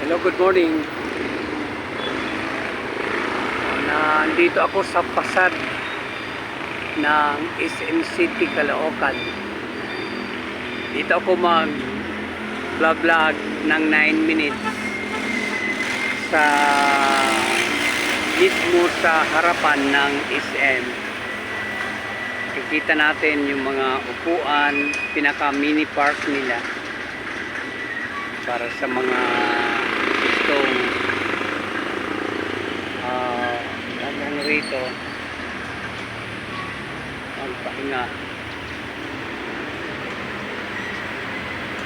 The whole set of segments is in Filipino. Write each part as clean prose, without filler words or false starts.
Hello, good morning. Nandito ako sa pasad ng SM City, Caloocan. Dito ako mag-vlog ng 9 minutes sa mismo sa harapan ng SM. Kikita natin yung mga upuan, pinaka mini park nila para sa mga gustong hanggang rito magpahinga.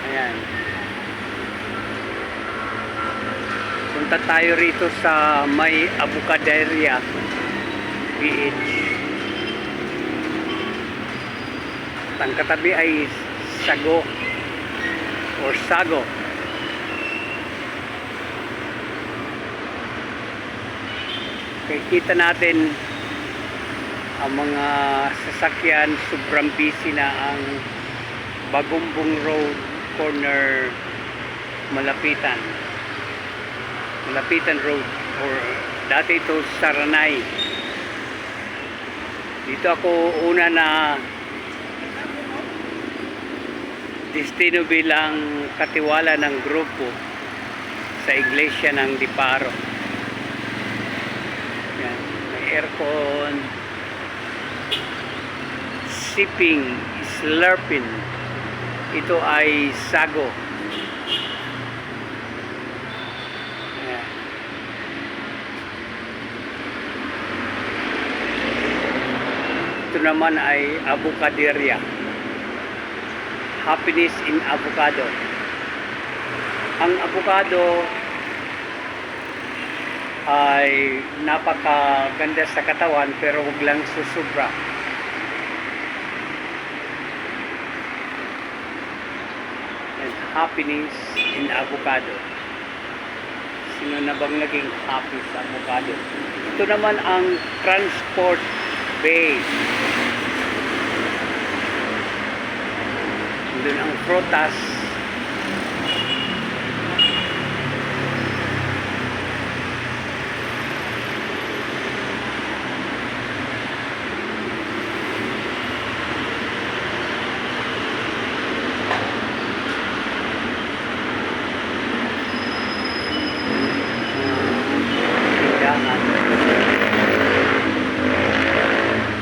Ayan, punta tayo rito sa may Abucaderia PH. Ang katabi ay Sago or Sago. Kita natin ang mga sasakyan, sobrang busy na ang Bagumbong Road corner Malapitan Road, or dati ito Saranay. Dito ako una na destino bilang katiwala ng grupo sa Iglesia ng Diparo. Aircon, sipping, slurping. Ito ay Sago. Ayan. Ito naman ay Abucaderia. Happiness in Avocado. Ang avocado ay napakaganda sa katawan, pero huwag lang susubra. And happiness in avocado. Sino na bang naging happy sa avocado? Ito naman ang Transport Bay. Doon ang Frutas.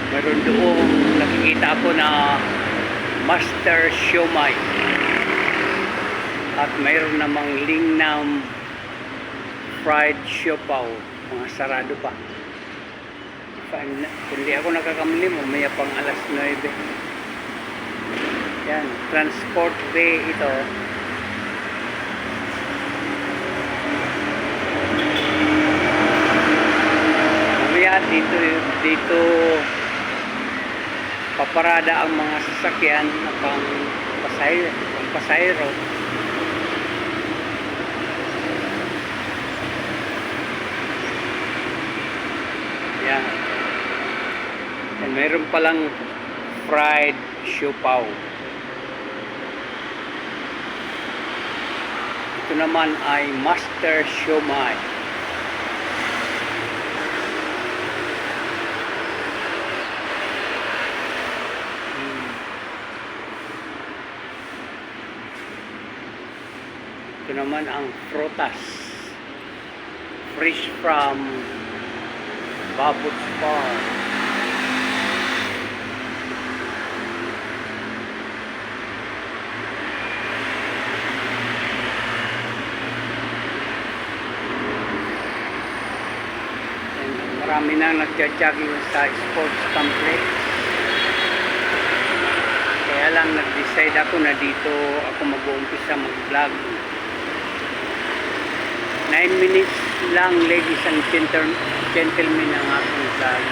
Meron doon nakikita ko na Master Siomai, at mayroon namang Lingnam Fried Siopaw. Mga sarado pa. Kung di ako nakakamali, mamaya pang alas 9. Yan, Transport Bay ito. Mamaya dito paparada ang mga sasakyan na pang pasahero. Yan. And mayroon palang fried siopaw. Ito naman ay Master Siomai. Ito naman ang Frutas, fresh from Babots Farm. Marami nang nagja-jogging sa sports complex. Kaya lang nag-decide ako na dito ako mag-uumpisa mag-vlog. 9 minutes lang, ladies and gentlemen, ang aking vlog.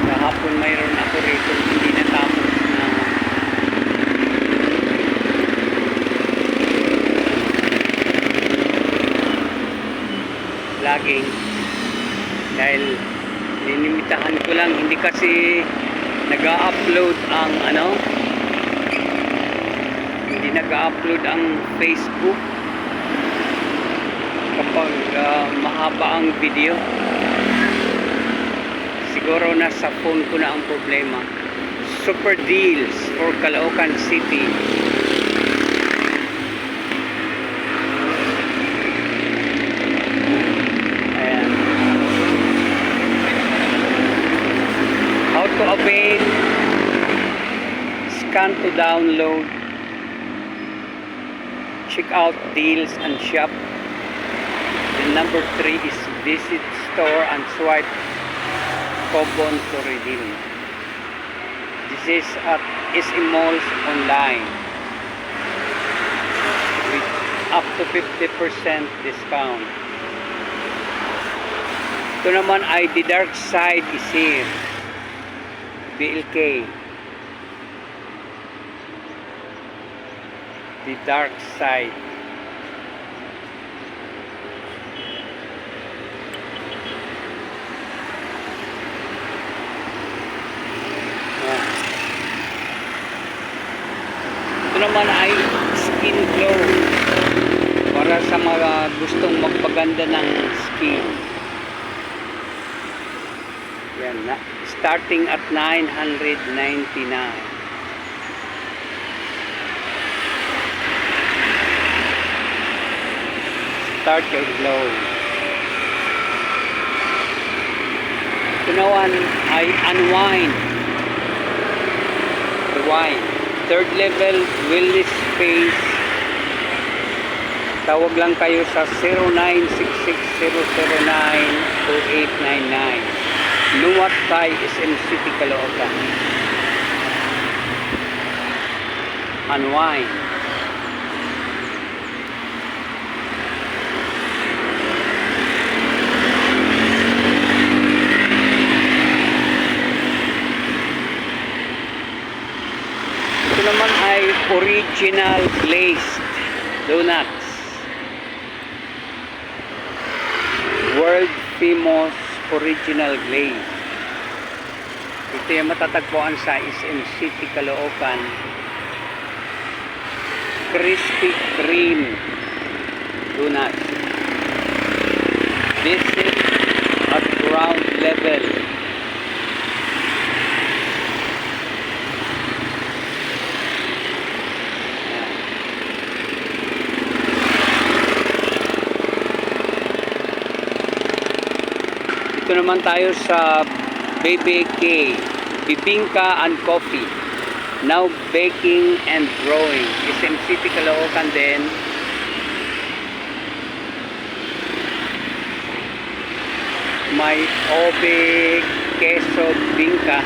Kahapon mayroon ako rito hindi natapos na vlogging dahil linimitahan ko lang, hindi kasi nag-upload ang hindi nag-upload ang Facebook kapag mahaba ang video. Siguro nasa phone ko na ang problema. Super deals for Caloocan City. Ayan. How to avail, scan to download, check out deals and shop. And number 3 is visit store and swipe coupon to redeem. This is at SM Malls online with up to 50% discount. Ito naman ay The Dark Side is here. BLK. The Dark Side. Ito naman ay skin glow para sa mga gustong magpaganda ng skin. Yan na. Starting at 999. Start your glow. Ito naman ay unwind. Rewind. Third level wellness space. Tawag lang kayo sa 0966-009-2899. Luwat Thai SM City, Caloocan. Unwind. Ito naman ay original glazed donuts. World famous original glaze. Ito yung matatagpuan sa SM City, Caloocan. Krispy Kreme donuts. This is at ground level. Ito naman tayo sa BBK, Bibingka and Coffee. Now baking and growing. SM City, Caloocan din. May obe queso bingka.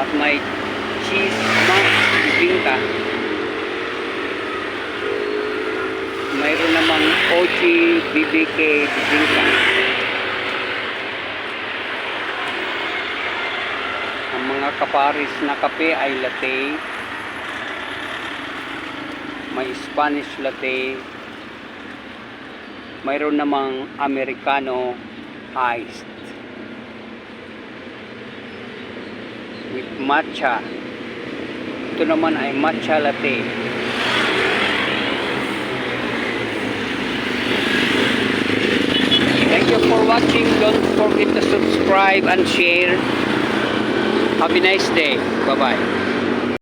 At may cheese mac bingka. Mayroon namang OG BBK bingka. Ang mga kaparis na kape ay latte. May Spanish latte. Mayroon namang Americano iced with matcha. Ito naman ay matcha latte. Thank you for watching. Don't forget to subscribe and share. Have a nice day. Bye-bye.